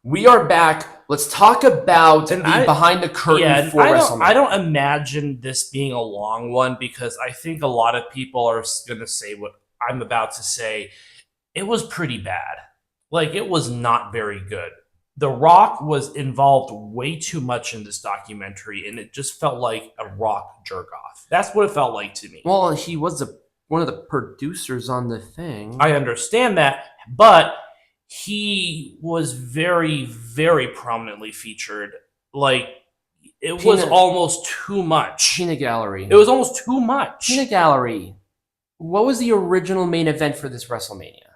We are back. Let's talk about behind the curtain for WrestleMania. I don't imagine this being a long one because I think a lot of people are going to say what I'm about to say. It was pretty bad. Like, it was not very good. The Rock was involved way too much in this documentary, and it just felt like a Rock jerk-off. That's what it felt like to me. Well, he was one of the producers on the thing. I understand that, but he was very, very prominently featured. Like, it was almost too much. Peanut Gallery. It was almost too much. Peanut Gallery. What was the original main event for this WrestleMania?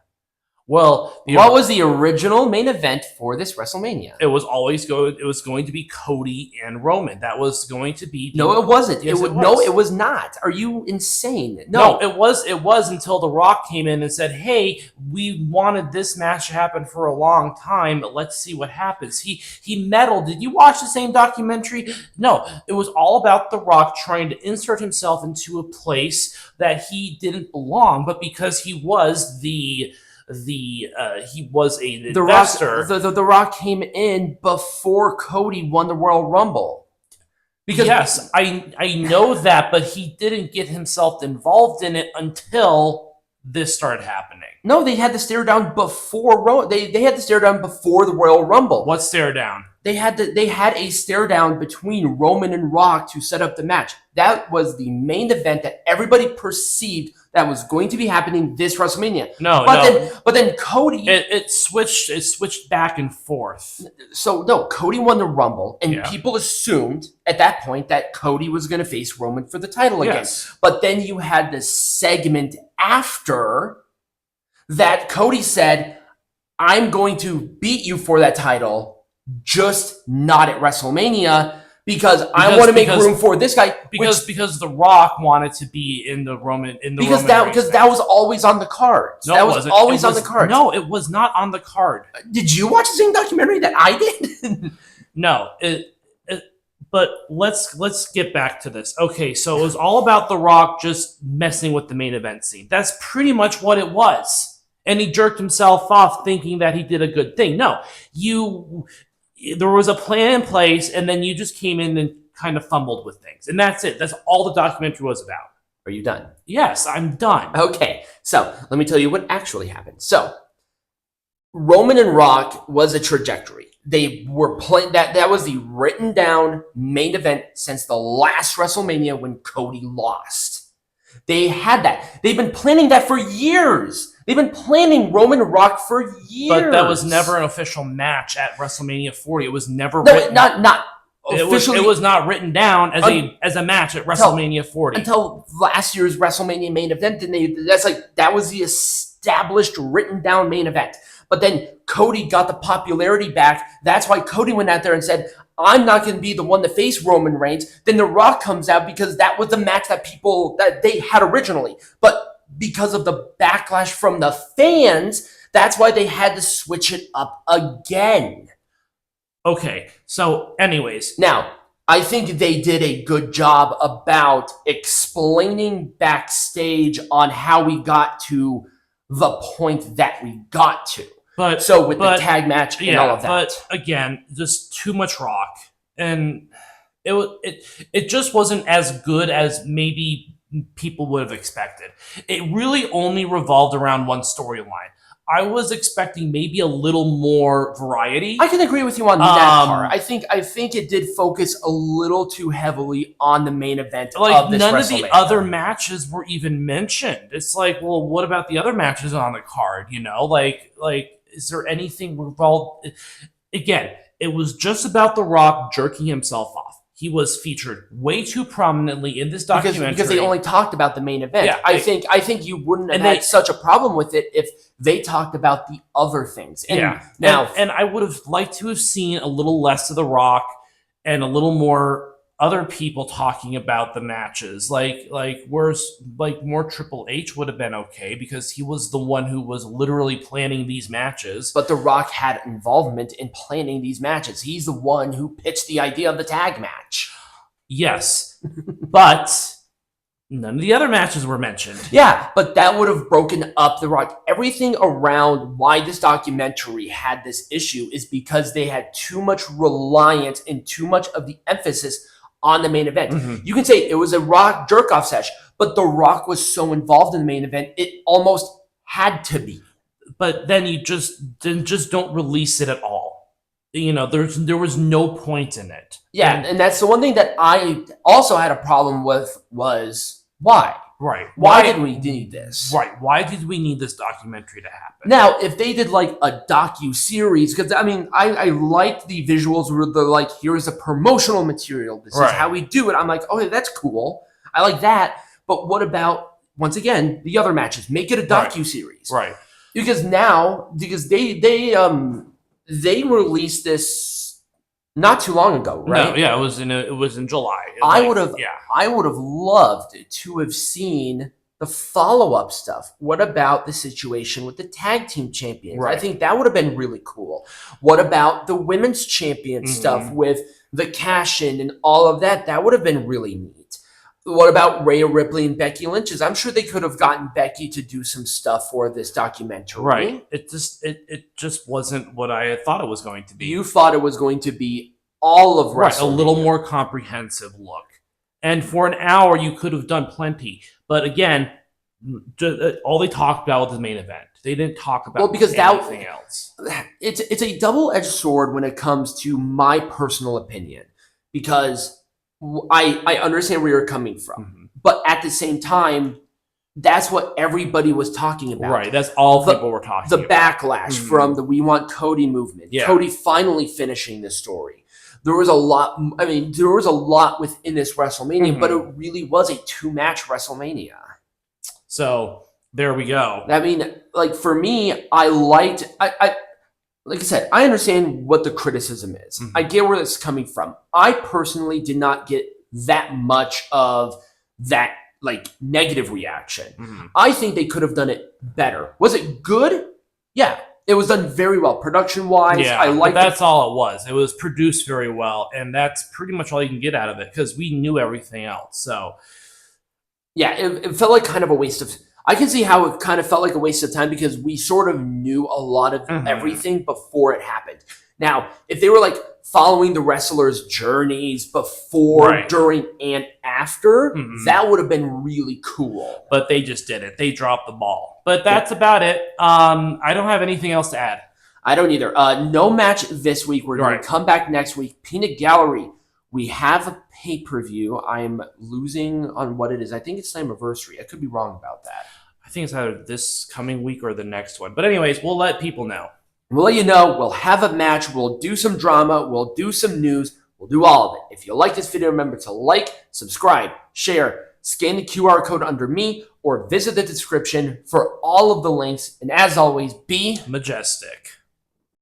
Well, what was the original main event for this WrestleMania? It was going to be Cody and Roman. That was going to be. No, it wasn't. Yes, No, it was not. Are you insane? No, it was. It was until The Rock came in and said, "Hey, we wanted this match to happen for a long time. But let's see what happens." He meddled. Did you watch the same documentary? No, it was all about The Rock trying to insert himself into a place that he didn't belong, but because he was the investor. The Rock came in before Cody won the Royal Rumble. Because yes, I know that, but he didn't get himself involved in it until this started happening. No, they had to stare down before they had to stare down before the Royal Rumble. What stare down? They had a stare down between Roman and Rock to set up the match. That was the main event that everybody perceived that was going to be happening this WrestleMania. But then Cody it switched back and forth. So no, Cody won the Rumble, and people assumed at that point that Cody was going to face Roman for the title again. Yes. But then you had this segment after that Cody said, "I'm going to beat you for that title, just not at WrestleMania." Because I want to make room for this guy. Because The Rock wanted to be in the Roman because that was always on the card. No, that was always on the card. No, it was not on the card. Did you watch the same documentary that I did? No, but let's get back to this. Okay, so it was all about The Rock just messing with the main event scene. That's pretty much what it was. And he jerked himself off thinking that he did a good thing. No, there was a plan in place, and then you just came in and kind of fumbled with things. And that's it. That's all the documentary was about. Are you done? Yes, I'm done. Okay, so let me tell you what actually happened. So, Roman and Rock was a trajectory. They were playing that was the written down main event since the last WrestleMania when Cody lost. They had that. They've been planning that for years. They've been planning Roman and Rock for years. But that was never an official match at WrestleMania 40. It was never not officially. It was not written down as a match at WrestleMania 40 until last year's WrestleMania main event. And that was the established written down main event. But then Cody got the popularity back. That's why Cody went out there and said, "I'm not going to be the one to face Roman Reigns." Then The Rock comes out because that was the match that they had originally. But because of the backlash from the fans, that's why they had to switch it up again. Okay, so anyways. Now, I think they did a good job about explaining backstage on how we got to the point that we got to. But the tag match and all of that. But again, just too much Rock. And it just wasn't as good as maybe people would have expected. It really only revolved around one storyline. I was expecting maybe a little more variety. I can agree with you on that part. I think it did focus a little too heavily on the main event of this WrestleMania. None of the other matches were even mentioned. It's like, well, what about the other matches on the card? You know, like is there anything involved? Again, it was just about The Rock jerking himself off. He was featured way too prominently in this documentary because they only talked about the main event. Yeah, I think you wouldn't have had such a problem with it if they talked about the other things. And and I would have liked to have seen a little less of The Rock and a little more other people talking about the matches. More Triple H would have been okay because he was the one who was literally planning these matches. But The Rock had involvement in planning these matches. He's the one who pitched the idea of the tag match. Yes, but None of the other matches were mentioned. Yeah, but that would have broken up The Rock. Everything around why this documentary had this issue is because they had too much reliance and too much of the emphasis on the main event. Mhm. You can say it was a Rock jerk-off sesh, but The Rock was so involved in the main event, it almost had to be. But then you just don't release it at all. There was no point in it. Yeah, and that's the one thing that I also had a problem with was why? Right. Why did we need this? Right. Why did we need this documentary to happen? Now, if they did like a docu-series, because I mean, I liked the visuals where they're like, here's the promotional material. This Right. is how we do it. I'm like, okay, that's cool. I like that. But what about, once again, the other matches? Make it a docu-series. Right. Because they released this not too long ago, right? No, yeah, it was in July. I would have Yeah. loved to have seen the follow-up stuff. What about the situation with the tag team champions? Right. I think that would have been really cool. What about the women's champion stuff Mhm. with the cash-in and all of that? That would have been really neat. What about Rhea Ripley and Becky Lynch's? I'm sure they could have gotten Becky to do some stuff for this documentary. Right. It just wasn't what I had thought it was going to be. You thought it was going to be all of Right, wrestling. a little more comprehensive look. And for an hour, you could have done plenty. But again, all they talked about was the main event. They didn't talk about anything else. It's a double-edged sword when it comes to my personal opinion, because I understand where you're coming from, Mhm. but at the same time, that's what everybody was talking about. Right, that's all people were talking The about. backlash Mhm. from the We Want Cody movement. Yeah. Cody finally finishing this story. There was a lot. I mean, there was a lot within this WrestleMania, but it really was a 2-match WrestleMania. So there we go. I mean, like for me, I like I said, I understand what the criticism is. Mhm. I get where it's coming from. I personally did not get that much of that like negative reaction. Mhm. I think they could have done it better. Was it good? Yeah, it was done very well, production wise. Yeah, I like. that's all it was. It was produced very well, and that's pretty much all you can get out of it because we knew everything else. So Yeah, it felt like kind of a waste of. I can see how it kind of felt like a waste of time because we sort of knew a lot of Mhm. everything before it happened. Now, if they were like following the wrestlers' journeys before, Right. during, and after, Mhm. that would have been really cool. but they just didn't. They dropped the ball. But that's about it. I don't have anything else to add. I don't either. No match this week. We're going Right. to come back next week. Peanut Gallery. We have a pay-per-view. I'm losing on what it is. I think it's Slammiversary. I could be wrong about that. I think it's either this coming week or the next one. But anyways, we'll let people know. We'll let you know. We'll have a match. We'll do some drama. We'll do some news. We'll do all of it. If you like this video, remember to like, subscribe, share, scan the QR code under me, or visit the description for all of the links. And as always, be Majestic.